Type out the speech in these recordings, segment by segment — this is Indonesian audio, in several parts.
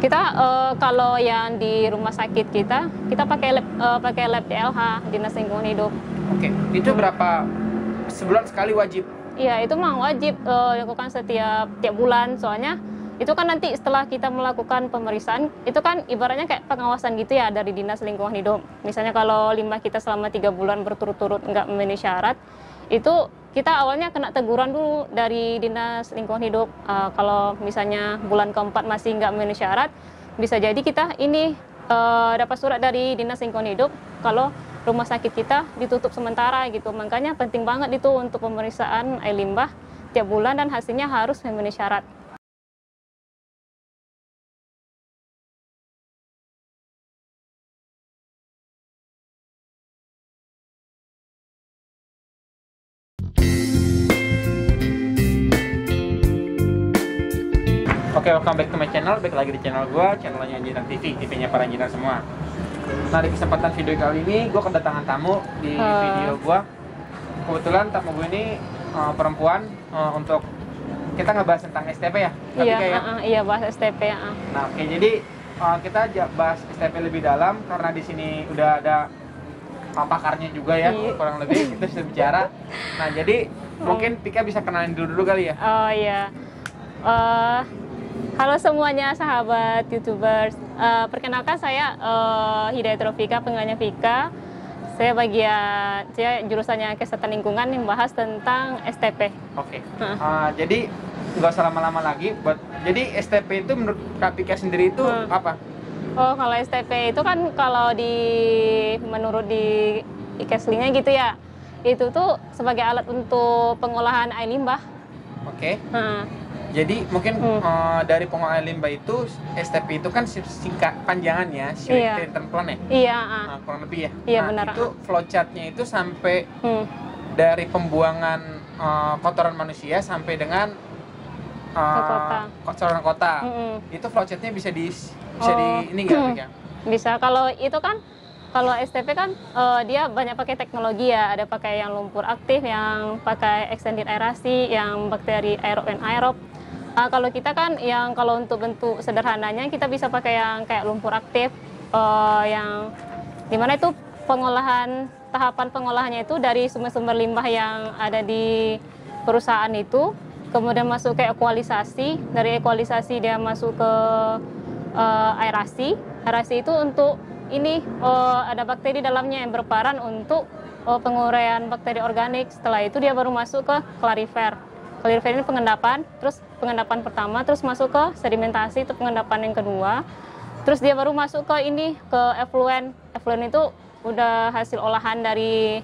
Kita kalau yang di rumah sakit kita pakai lab DLH, Dinas Lingkungan Hidup. Oke, itu berapa sebulan sekali wajib? Iya, itu memang wajib dilakukan setiap bulan, soalnya itu kan nanti setelah kita melakukan pemeriksaan, itu kan ibaratnya kayak pengawasan gitu ya dari Dinas Lingkungan Hidup. Misalnya kalau limbah kita selama 3 bulan berturut-turut nggak memenuhi syarat, itu kita awalnya kena teguran dulu dari Dinas Lingkungan Hidup. Kalau misalnya bulan keempat masih nggak memenuhi syarat, bisa jadi kita ini dapat surat dari Dinas Lingkungan Hidup kalau rumah sakit kita ditutup sementara gitu. Makanya penting banget itu untuk pemeriksaan air limbah tiap bulan dan hasilnya harus memenuhi syarat. Oke, welcome back to my channel. Back lagi di channel gue, channelnya Engineer TV, TV-nya para engineer semua. Nah, di kesempatan video kali ini gue kedatangan tamu di video gue. Kebetulan tamu gue ini perempuan, untuk kita ngebahas tentang STP ya. Iya, bahas STP ya. Nah, oke, jadi kita bahas STP lebih dalam karena di sini udah ada pakarnya juga ya, kurang lebih kita sudah bicara. Nah, jadi mungkin Pika bisa kenalin dulu kali ya. Oh iya. Halo semuanya sahabat YouTubers, perkenalkan saya Hidayat Rofika, penggantinya Pika. Saya jurusannya Kesehatan Lingkungan yang bahas tentang STP. Oke. Jadi nggak usah lama-lama lagi. Jadi STP itu menurut Kak Pika sendiri itu apa? Oh, kalau STP itu kan kalau menurut di IKESLI-nya gitu ya, itu tuh sebagai alat untuk pengolahan air limbah. Oke. Jadi mungkin dari pengolahan limbah itu STP itu kan singkat panjangannya Short Treatment Plan ya? Iya. Kurang lebih ya? Iya, benar. Itu flowchart-nya itu sampai dari pembuangan kotoran manusia sampai dengan kotoran kota. Itu flowchart-nya bisa di ini nggak ya? Bisa. Kalau itu kan kalau STP kan dia banyak pakai teknologi ya, ada pakai yang lumpur aktif, yang pakai extended aerasi, yang bakteri aerob dan aerob. Kalau kita kan yang kalau untuk bentuk sederhananya kita bisa pakai yang kayak lumpur aktif, yang dimana itu tahapan pengolahannya itu dari sumber-sumber limbah yang ada di perusahaan itu, kemudian masuk ke ekualisasi, dari ekualisasi dia masuk ke aerasi itu untuk ini ada bakteri dalamnya yang berperan untuk penguraian bakteri organik. Setelah itu dia baru masuk ke clarifier. Clarifier ini pengendapan pertama, terus masuk ke sedimentasi, itu pengendapan yang kedua. Terus dia baru masuk ke effluent. Effluent itu udah hasil olahan dari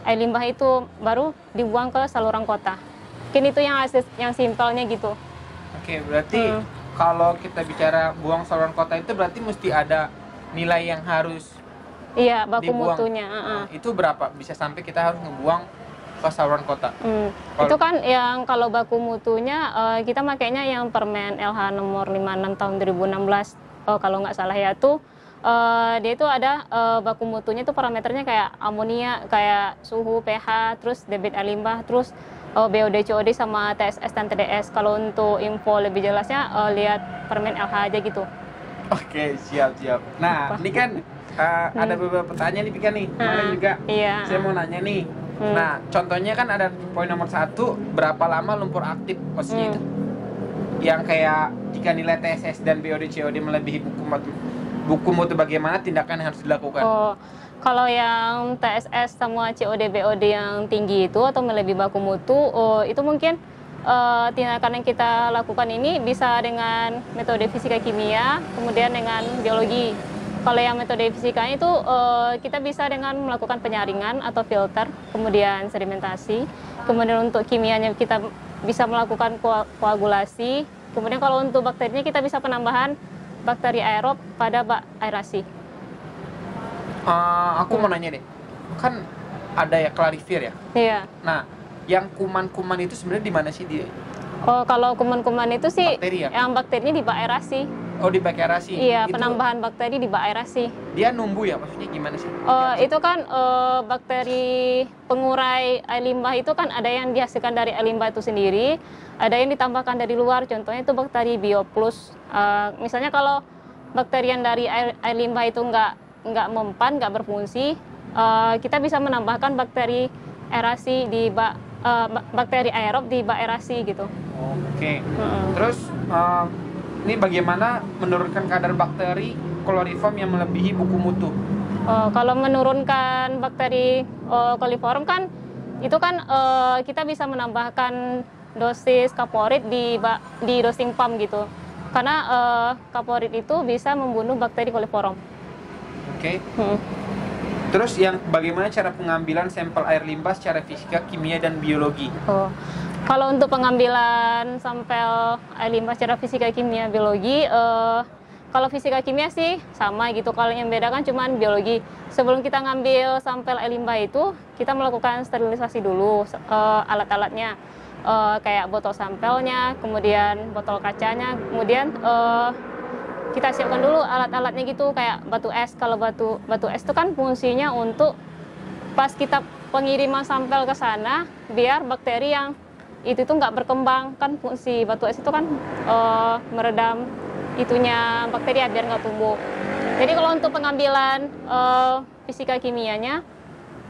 air limbah itu, baru dibuang ke saluran kota. Mungkin itu yang simpelnya gitu. Oke, berarti kalau kita bicara buang saluran kota itu berarti mesti ada nilai yang harus baku dibuang. mutunya. Itu berapa? Bisa sampai kita harus ngebuang ke saluran kota. Itu kan yang kalau baku mutunya kita makainya yang Permen LH nomor 56 tahun 2016 kalau nggak salah ya tuh. Dia itu ada baku mutunya itu parameternya kayak amonia, kayak suhu, pH, terus debit air limbah, terus BOD, COD sama TSS dan TDS. Kalau untuk info lebih jelasnya lihat Permen LH aja gitu. Oke, siap. Nah, ini kan ada beberapa pertanyaan nih Pika nih. Kemarin juga saya mau nanya nih. Nah, contohnya kan ada poin nomor 1, berapa lama lumpur aktif maksudnya itu? Yang kayak jika nilai TSS dan BOD, COD melebihi buku mutu bagaimana tindakan yang harus dilakukan? Kalau yang TSS sama COD, BOD yang tinggi itu atau melebihi baku mutu, itu mungkin tindakan yang kita lakukan ini bisa dengan metode fisika kimia, kemudian dengan biologi. Kalau yang metode fisikanya itu kita bisa dengan melakukan penyaringan atau filter, kemudian sedimentasi. Kemudian untuk kimianya kita bisa melakukan koagulasi. Kemudian kalau untuk bakterinya kita bisa penambahan bakteri aerob pada aerasi. Aku mau nanya deh, kan ada ya clarifier ya? Iya. Nah, yang kuman-kuman itu sebenarnya di mana sih dia? Kalau kuman-kuman itu sih bakteri ya? Yang bakterinya di bak aerasi. Oh, di bak aerasi? Iya, itu penambahan bakteri di bak aerasi. Dia numbuh ya? Maksudnya gimana sih? Itu kan bakteri pengurai air limbah itu kan ada yang dihasilkan dari air limbah itu sendiri, ada yang ditambahkan dari luar, contohnya itu bakteri BioPlus. Misalnya kalau bakteri yang dari air limbah itu nggak mempan, nggak berfungsi, kita bisa menambahkan bakteri aerasi di bak bakteri aerob di bak aerasi gitu. Oke. Terus ini bagaimana menurunkan kadar bakteri coliform yang melebihi buku mutu? Kalau menurunkan bakteri coliform kan itu kan kita bisa menambahkan dosis kaporit di dosing pump gitu. Karena kaporit itu bisa membunuh bakteri coliform. Oke. Terus yang bagaimana cara pengambilan sampel air limbah secara fisika, kimia, dan biologi? Kalau untuk pengambilan sampel air limbah secara fisika, kimia, biologi, kalau fisika kimia sih sama gitu. Kalau yang beda kan cuma biologi. Sebelum kita ngambil sampel air limbah itu, kita melakukan sterilisasi dulu alat-alatnya. Kayak botol sampelnya, kemudian botol kacanya, kemudian kita siapkan dulu alat-alatnya gitu, kayak batu es. Kalau batu es itu kan fungsinya untuk pas kita pengiriman sampel ke sana, biar bakteri yang itu tuh nggak berkembang. Kan fungsi batu es itu kan meredam itunya bakteri ya, biar nggak tumbuh. Jadi kalau untuk pengambilan fisika kimianya,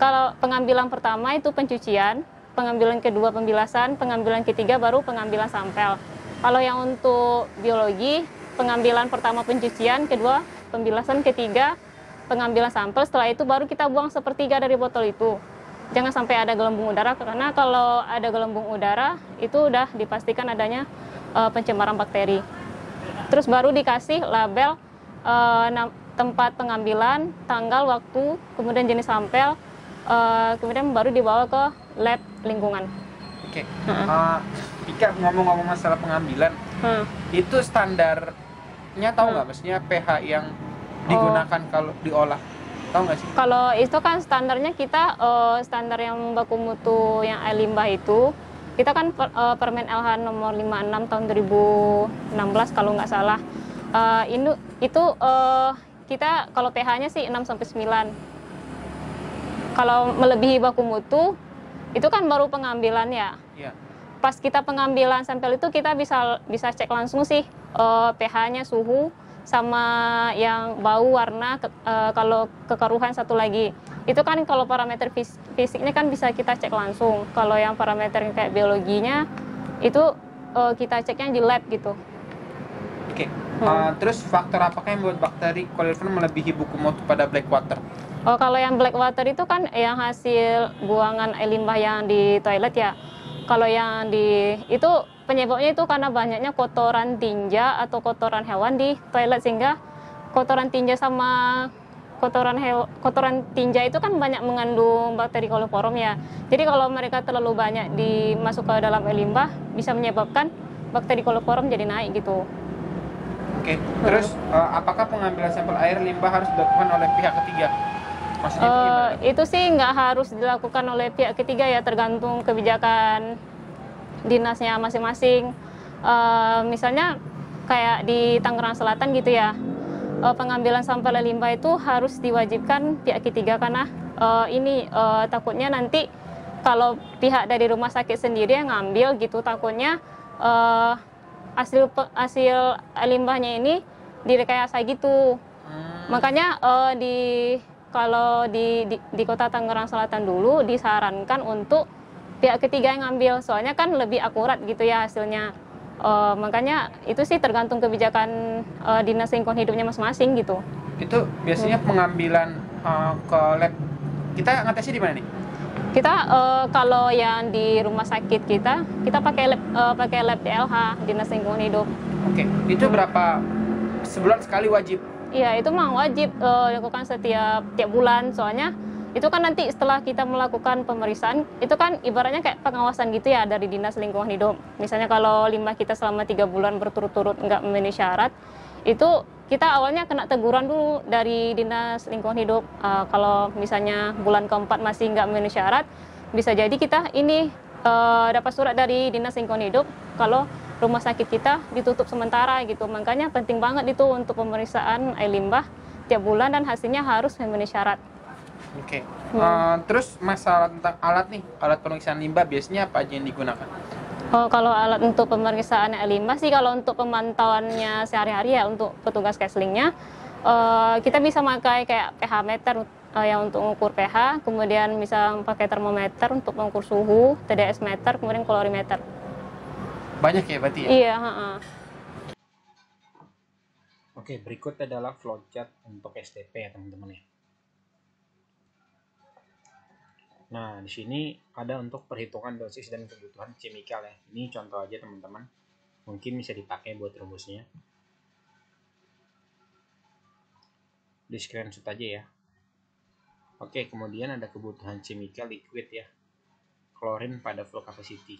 kalau pengambilan pertama itu pencucian, pengambilan kedua pembilasan, pengambilan ketiga baru pengambilan sampel. Kalau yang untuk biologi, pengambilan pertama pencucian, kedua pembilasan, ketiga pengambilan sampel. Setelah itu baru kita buang sepertiga dari botol itu. Jangan sampai ada gelembung udara, karena kalau ada gelembung udara itu udah dipastikan adanya pencemaran bakteri. Terus baru dikasih label tempat pengambilan, tanggal, waktu, kemudian jenis sampel, kemudian baru dibawa ke lab lingkungan. Oke. Pika, ngomong-ngomong masalah pengambilan, itu standarnya tahu nggak? Maksudnya pH yang digunakan kalau diolah, tahu nggak sih? Kalau itu kan standarnya kita standar yang baku mutu yang air limbah itu, kita kan Permen LH nomor 56 tahun 2016 kalau nggak salah. Itu kita kalau pH-nya sih 6 sampai 9. Kalau melebihi baku mutu itu kan baru pengambilan ya. Iya. Pas kita pengambilan sampel itu kita bisa cek langsung sih pH-nya, suhu, sama yang bau, warna, kalau kekeruhan satu lagi. Itu kan kalau parameter fisiknya kan bisa kita cek langsung. Kalau yang parameter kayak biologinya itu kita ceknya di lab gitu. Oke. Terus faktor apakah yang membuat bakteri coliform melebihi buku mutu pada black water? Kalau yang black water itu kan yang hasil buangan air limbah yang di toilet ya. Kalau yang itu penyebabnya itu karena banyaknya kotoran tinja atau kotoran hewan di toilet, sehingga kotoran tinja sama kotoran tinja itu kan banyak mengandung bakteri coliform ya. Jadi kalau mereka terlalu banyak dimasuk ke dalam air limbah bisa menyebabkan bakteri coliform jadi naik gitu. Oke. Terus apakah pengambilan sampel air limbah harus dilakukan oleh pihak ketiga? Maksudnya itu gimana? Itu sih nggak harus dilakukan oleh pihak ketiga ya, tergantung kebijakan dinasnya masing-masing. Misalnya kayak di Tangerang Selatan gitu ya, pengambilan sampel limbah itu harus diwajibkan pihak ketiga, karena takutnya nanti kalau pihak dari rumah sakit sendiri yang ngambil gitu, takutnya hasil limbahnya ini direkayasa gitu. Makanya kalau di Kota Tangerang Selatan dulu disarankan untuk pihak ketiga yang ngambil, soalnya kan lebih akurat gitu ya hasilnya. Makanya itu sih tergantung kebijakan dinas lingkungan hidupnya masing-masing gitu. Itu biasanya pengambilan ke lab, kita ngetesnya di mana nih? Kita kalau yang di rumah sakit kita pakai lab DLH, dinas lingkungan hidup. Oke. Itu berapa sebulan sekali wajib? Iya, itu memang wajib dilakukan setiap bulan, soalnya itu kan nanti setelah kita melakukan pemeriksaan, itu kan ibaratnya kayak pengawasan gitu ya dari dinas lingkungan hidup. Misalnya kalau limbah kita selama 3 bulan berturut-turut nggak memenuhi syarat, itu kita awalnya kena teguran dulu dari dinas lingkungan hidup. Kalau misalnya bulan keempat masih nggak memenuhi syarat, bisa jadi kita ini dapat surat dari dinas lingkungan hidup kalau rumah sakit kita ditutup sementara gitu. Makanya penting banget itu untuk pemeriksaan air limbah tiap bulan dan hasilnya harus memenuhi syarat. Oke. Terus masalah tentang alat nih, alat pemeriksaan limbah biasanya apa aja yang digunakan? Oh, kalau alat untuk pemeriksaan limbah sih, kalau untuk pemantauannya sehari-hari ya untuk petugas Keslingnya, kita bisa pakai kayak pH meter yang untuk mengukur pH, kemudian bisa pakai termometer untuk mengukur suhu, TDS meter, kemudian kolorimeter. Banyak ya berarti ya? Iya. Oke, berikut adalah flowchart untuk STP ya teman-teman ya. Nah, di sini ada untuk perhitungan dosis dan kebutuhan kimikal ya. Ini contoh aja teman-teman. Mungkin bisa dipakai buat rumusnya. Di screenshot aja ya. Oke, kemudian ada kebutuhan kimikal liquid ya. Klorin pada flow capacity.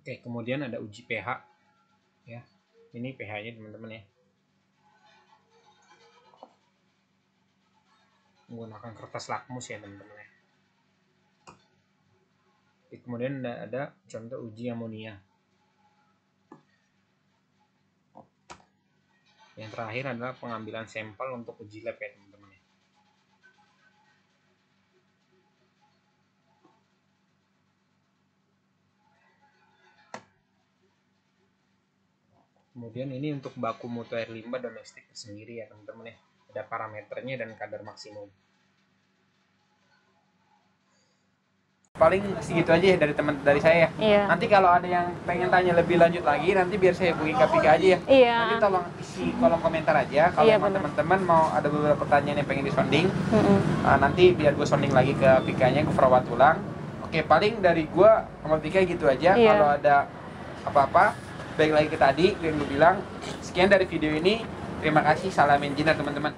Oke, kemudian ada uji pH ya. Ini pH-nya teman-teman ya. Menggunakan kertas lakmus ya teman-teman ya. Oke, kemudian ada contoh uji amonia. Yang terakhir adalah pengambilan sampel untuk uji lab ya teman-teman. Kemudian ini untuk baku mutu air limbah domestik sendiri ya teman-teman ya. Ada parameternya dan kadar maksimum. Paling segitu aja ya dari saya ya. Iya. Nanti kalau ada yang pengen tanya lebih lanjut lagi, nanti biar saya hubungi Kapika aja ya. Iya. Nanti tolong isi kolom komentar aja kalau teman-teman mau ada beberapa pertanyaan yang pengen disonding. Nanti biar gue sonding lagi ke Pikanya, ke forward ulang. Oke, paling dari gue sama Pika gitu aja. Iya. Kalau ada apa-apa, baik lagi ke tadi yang gue bilang. Sekian dari video ini. Terima kasih, salam engineer teman-teman.